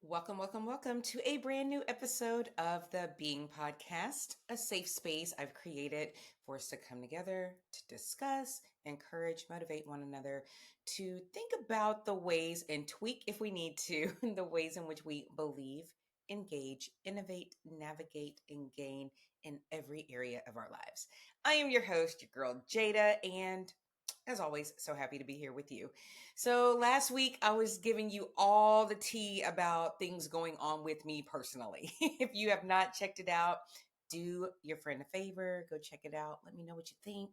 Welcome, welcome, welcome to a brand new episode of the Being Podcast, a safe space I've created for us to come together to discuss, encourage, motivate one another to think about the ways and tweak if we need to, the ways in which we believe, engage, innovate, navigate, and gain in every area of our lives. I am your host, your girl Jada, and as always, so happy to be here with you. So, last week I was giving you all the tea about things going on with me personally. If you have not checked it out, do your friend a favor, go check it out. Let me know what you think.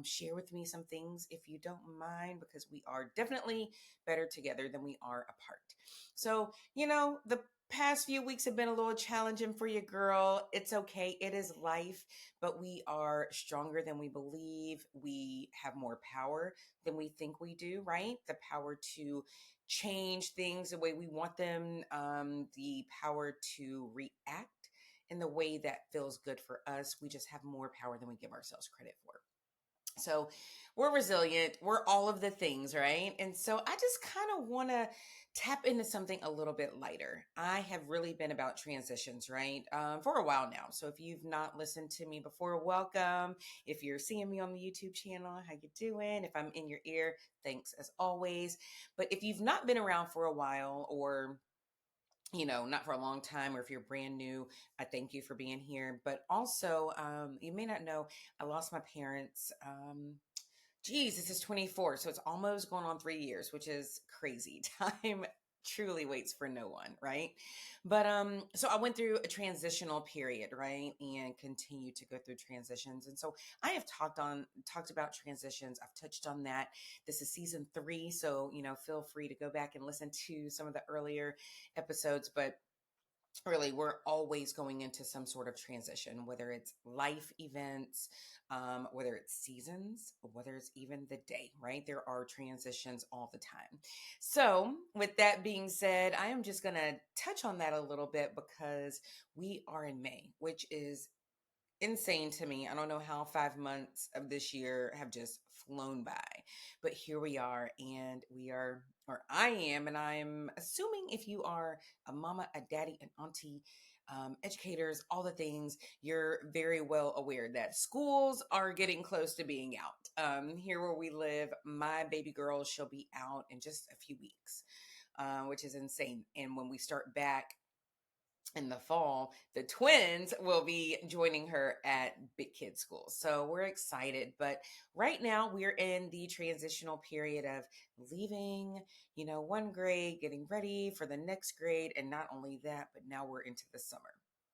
Share with me some things if you don't mind, because we are definitely better together than we are apart. So, the past few weeks have been a little challenging for you, girl. It's okay. It is life, but we are stronger than we believe. We have more power than we think we do, right? The power to change things the way we want them, the power to react in the way that feels good for us. We just have more power than we give ourselves credit for. So we're resilient. We're all of the things, right? And so I just kind of want to tap into something a little bit lighter. I have really been about transitions, right? For a while now. So if you've not listened to me before, welcome. If you're seeing me on the YouTube channel, how you doing? If I'm in your ear, thanks as always. But if you've not been around for a while, or not for a long time, or if you're brand new, I thank you for being here. But also, you may not know, I lost my parents. This is 24, so it's almost going on 3 years, which is crazy. Time truly waits for no one, right? But so I went through a transitional period, right? And continue to go through transitions. And so I have talked about transitions. I've touched on that. This is season 3, so feel free to go back and listen to some of the earlier episodes. But really, we're always going into some sort of transition, whether it's life events, whether it's seasons, whether it's even the day, right? There are transitions all the time. So with that being said, I am just going to touch on that a little bit because we are in May, which is insane to me. I don't know how 5 months of this year have just flown by, but here we are, and I am, and I'm assuming if you are a mama, a daddy, an auntie, educators, all the things, you're very well aware that schools are getting close to being out. Here where we live, my baby girl, she'll be out in just a few weeks, which is insane. And when we start back in the fall, the twins will be joining her at Big Kid School. So we're excited. But right now, we're in the transitional period of leaving, one grade, getting ready for the next grade. And not only that, but now we're into the summer.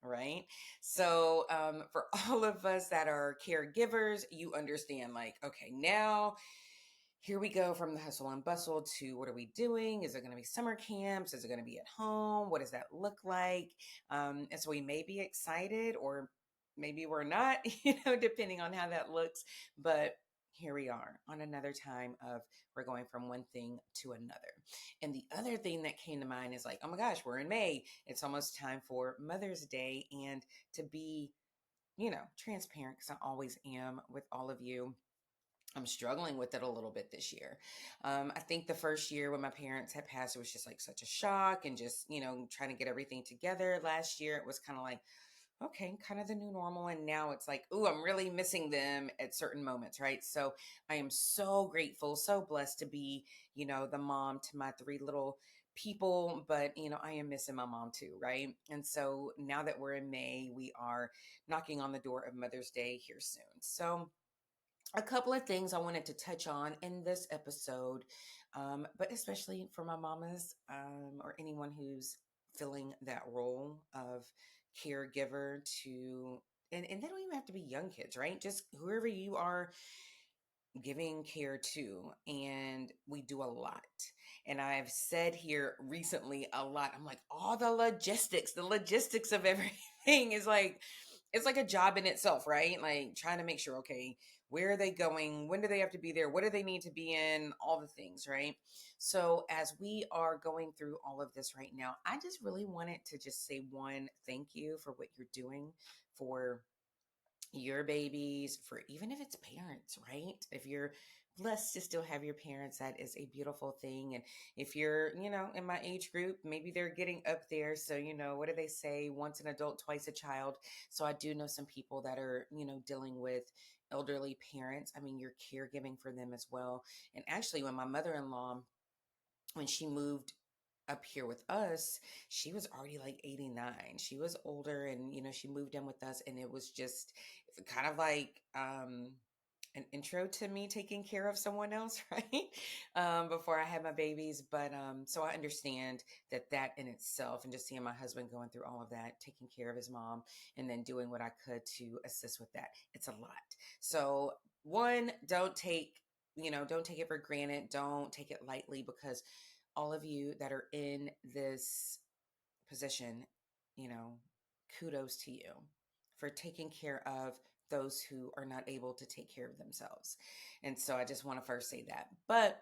Right. So, for all of us that are caregivers, you understand, like, okay, now here we go from the hustle and bustle to what are we doing? Is it going to be summer camps? Is it going to be at home? What does that look like? And so we may be excited, or maybe we're not, depending on how that looks. But here we are on another time of we're going from one thing to another. And the other thing that came to mind is like, oh my gosh, we're in May. It's almost time for Mother's Day. And to be, transparent, because I always am with all of you, I'm struggling with it a little bit this year. I think the first year when my parents had passed, it was just like such a shock, and just, trying to get everything together. Last year, it was kind of like, okay, kind of the new normal. And now it's like, ooh, I'm really missing them at certain moments, right? So I am so grateful, so blessed to be, the mom to my 3 little people. But, I am missing my mom too, right? And so now that we're in May, we are knocking on the door of Mother's Day here soon. So, a couple of things I wanted to touch on in this episode, but especially for my mamas, or anyone who's filling that role of caregiver to, and they don't even have to be young kids, right? Just whoever you are giving care to. And we do a lot. And I've said here recently a lot, I'm like, all the logistics of everything is like, it's like a job in itself, right? Like trying to make sure, okay, where are they going? When do they have to be there? What do they need to be in? All the things, right? So as we are going through all of this right now, I just really wanted to just say one, thank you for what you're doing for your babies, for even if it's parents, right? If you're blessed to still have your parents. That is a beautiful thing. And if you're, in my age group, maybe they're getting up there. So, what do they say? Once an adult, twice a child. So I do know some people that are, dealing with elderly parents. I mean, you're caregiving for them as well. And actually, when my mother-in-law, when she moved up here with us, she was already like 89. She was older, and she moved in with us, and it was just kind of like an intro to me taking care of someone else, right? Before I had my babies. But so I understand that in itself, and just seeing my husband going through all of that, taking care of his mom, and then doing what I could to assist with that. It's a lot. So one, don't take it for granted. Don't take it lightly, because all of you that are in this position, you know, kudos to you for taking care of those who are not able to take care of themselves. And so I just want to first say that. But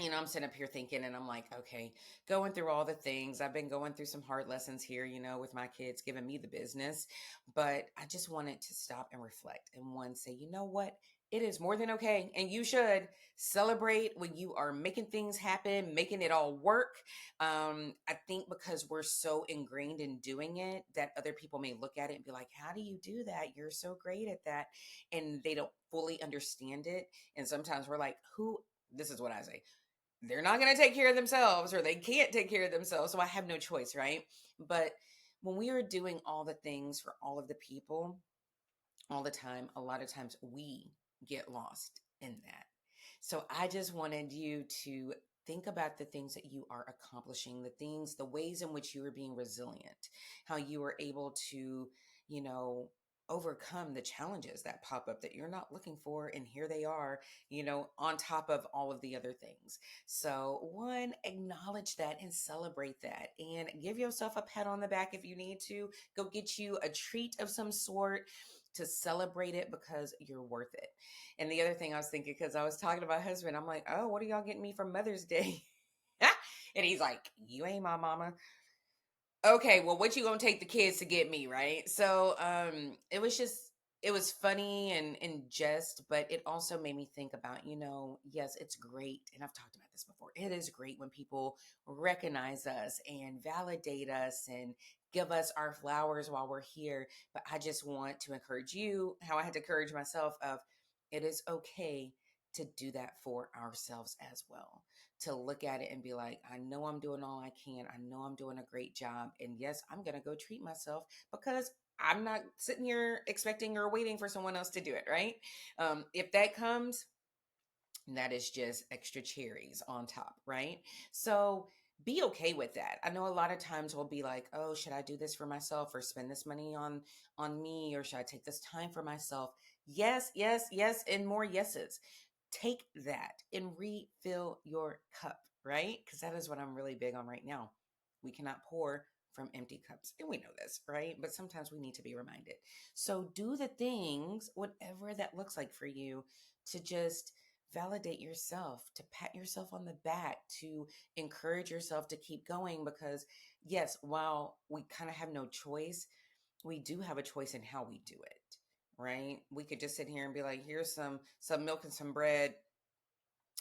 I'm sitting up here thinking, and I'm like, okay, going through all the things. I've been going through some hard lessons here, with my kids giving me the business. But I just wanted to stop and reflect and one say, you know what? It is more than okay. And you should celebrate when you are making things happen, making it all work. I think because we're so ingrained in doing it that other people may look at it and be like, how do you do that? You're so great at that. And they don't fully understand it. And sometimes we're like, this is what I say, they're not going to take care of themselves, or they can't take care of themselves. So I have no choice, right? But when we are doing all the things for all of the people all the time, a lot of times we get lost in that. So I just wanted you to think about the things that you are accomplishing, the ways in which you are being resilient, how you are able to, you know, overcome the challenges that pop up that you're not looking for. And here they are, on top of all of the other things. So, one, acknowledge that and celebrate that, and give yourself a pat on the back if you need to. Go get you a treat of some sort to celebrate it, because you're worth it. And the other thing I was thinking, because I was talking to my husband, I'm like, oh, what are y'all getting me for Mother's Day? And he's like, you ain't my mama. Okay, well, what you gonna take the kids to get me, right? So it was funny and jest, but it also made me think about, yes, it's great. And I've talked about this before. It is great when people recognize us and validate us and give us our flowers while we're here. But I just want to encourage you, how I had to encourage myself, of it is okay to do that for ourselves as well, to look at it and be like, I know I'm doing all I can. I know I'm doing a great job. And yes, I'm going to go treat myself, because I'm not sitting here expecting or waiting for someone else to do it, right? If that comes, that is just extra cherries on top, right? So be okay with that. I know a lot of times we'll be like, oh, should I do this for myself, or spend this money on me, or should I take this time for myself? Yes, yes, yes, and more yeses. Take that and refill your cup, right? Because that is what I'm really big on right now. We cannot pour from empty cups. And we know this, right? But sometimes we need to be reminded. So do the things, whatever that looks like for you, to just validate yourself, to pat yourself on the back, to encourage yourself to keep going. Because, yes, while we kind of have no choice, we do have a choice in how we do it, right? We could just sit here and be like, here's some milk and some bread,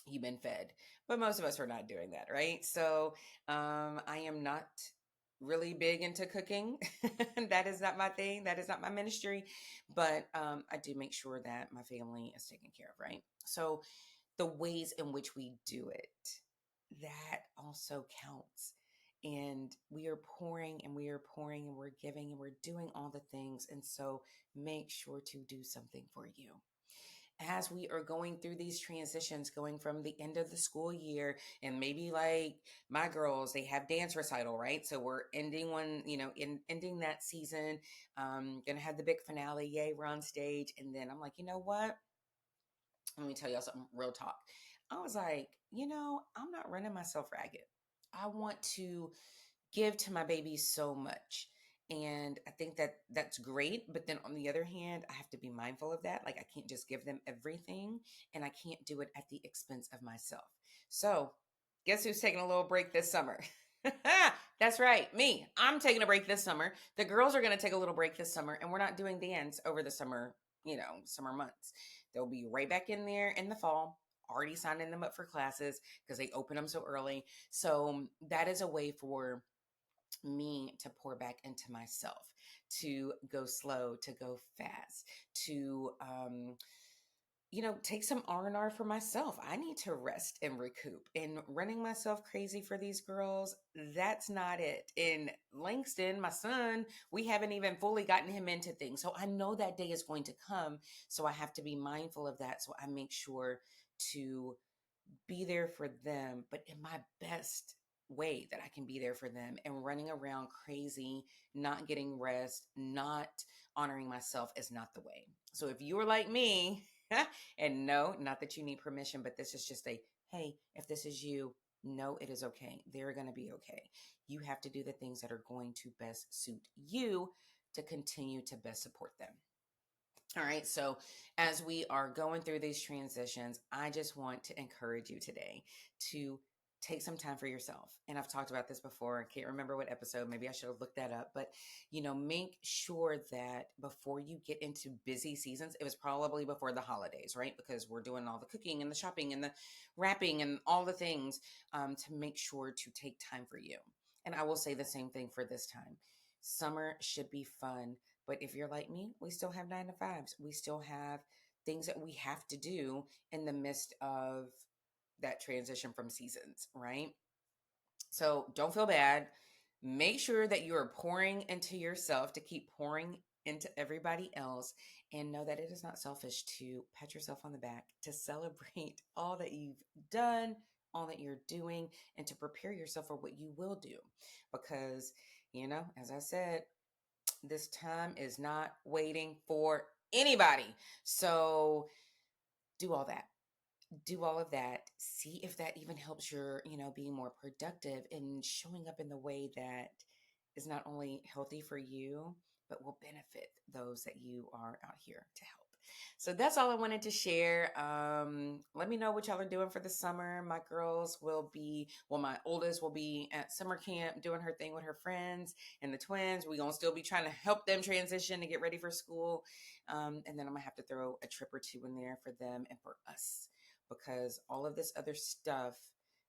you've been fed. But most of us are not doing that, right? So I am not really big into cooking. That is not my thing. That is not my ministry. But I do make sure that my family is taken care of, right? So the ways in which we do it, that also counts. And we are pouring and we are pouring and we're giving and we're doing all the things. And so make sure to do something for you as we are going through these transitions, going from the end of the school year. And maybe like my girls, they have dance recital, right? So we're ending one, ending that season. Gonna have the big finale. Yay, we're on stage. And then I'm like, you know what? Let me tell y'all something, real talk. I was like, I'm not running myself ragged. I want to give to my babies so much. And I think that that's great. But then on the other hand, I have to be mindful of that. Like, I can't just give them everything, and I can't do it at the expense of myself. So, guess who's taking a little break this summer? That's right, me. I'm taking a break this summer. The girls are going to take a little break this summer, and we're not doing dance over the summer, summer months. They'll be right back in there in the fall. already signing them up for classes because they open them so early. So that is a way for me to pour back into myself, to go slow, to go fast, to take some R&R for myself. I need to rest and recoup. And running myself crazy for these girls, that's not it. And Langston, my son, we haven't even fully gotten him into things. So I know that day is going to come. So I have to be mindful of that. So I make sure to be there for them, but in my best way that I can be there for them. And running around crazy, not getting rest, not honoring myself is not the way. So if you're like me, and no, not that you need permission, but this is just a hey, if this is you, no, it is okay. They're going to be okay. You have to do the things that are going to best suit you to continue to best support them. All right. So, as we are going through these transitions, I just want to encourage you today to take some time for yourself. And I've talked about this before. I can't remember what episode. Maybe I should have looked that up. But, make sure that before you get into busy seasons, it was probably before the holidays, right? Because we're doing all the cooking and the shopping and the wrapping and all the things to make sure to take time for you. And I will say the same thing for this time. Summer should be fun. But if you're like me, we still have 9 to 5s. We still have things that we have to do in the midst of that transition from seasons, right? So don't feel bad. Make sure that you are pouring into yourself to keep pouring into everybody else, and know that it is not selfish to pat yourself on the back, to celebrate all that you've done, all that you're doing, and to prepare yourself for what you will do. Because, as I said, this time is not waiting for anybody. So do all that. Do all of that. See if that even helps your, being more productive and showing up in the way that is not only healthy for you, but will benefit those that you are out here to help. So that's all I wanted to share. Let me know what y'all are doing for the summer. My girls will be, well, my oldest will be at summer camp doing her thing with her friends, and the twins, we're going to still be trying to help them transition and get ready for school. And then I'm going to have to throw a trip or two in there for them and for us, because all of this other stuff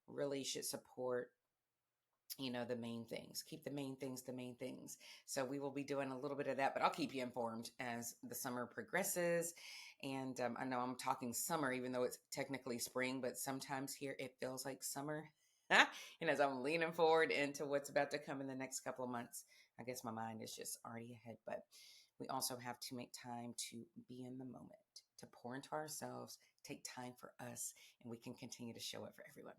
really should support the main things. Keep the main things the main things. So we will be doing a little bit of that, but I'll keep you informed as the summer progresses. And I know I'm talking summer, even though it's technically spring, but sometimes here it feels like summer. And as I'm leaning forward into what's about to come in the next couple of months, I guess my mind is just already ahead. But we also have to make time to be in the moment, to pour into ourselves, take time for us, and we can continue to show up for everyone.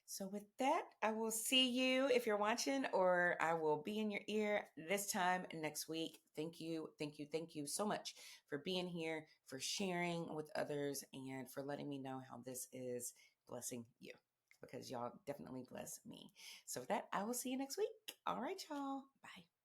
So, with that, I will see you if you're watching, or I will be in your ear this time next week. Thank you, thank you, thank you so much for being here, for sharing with others, and for letting me know how this is blessing you, because y'all definitely bless me. So, with that, I will see you next week. All right, y'all. Bye.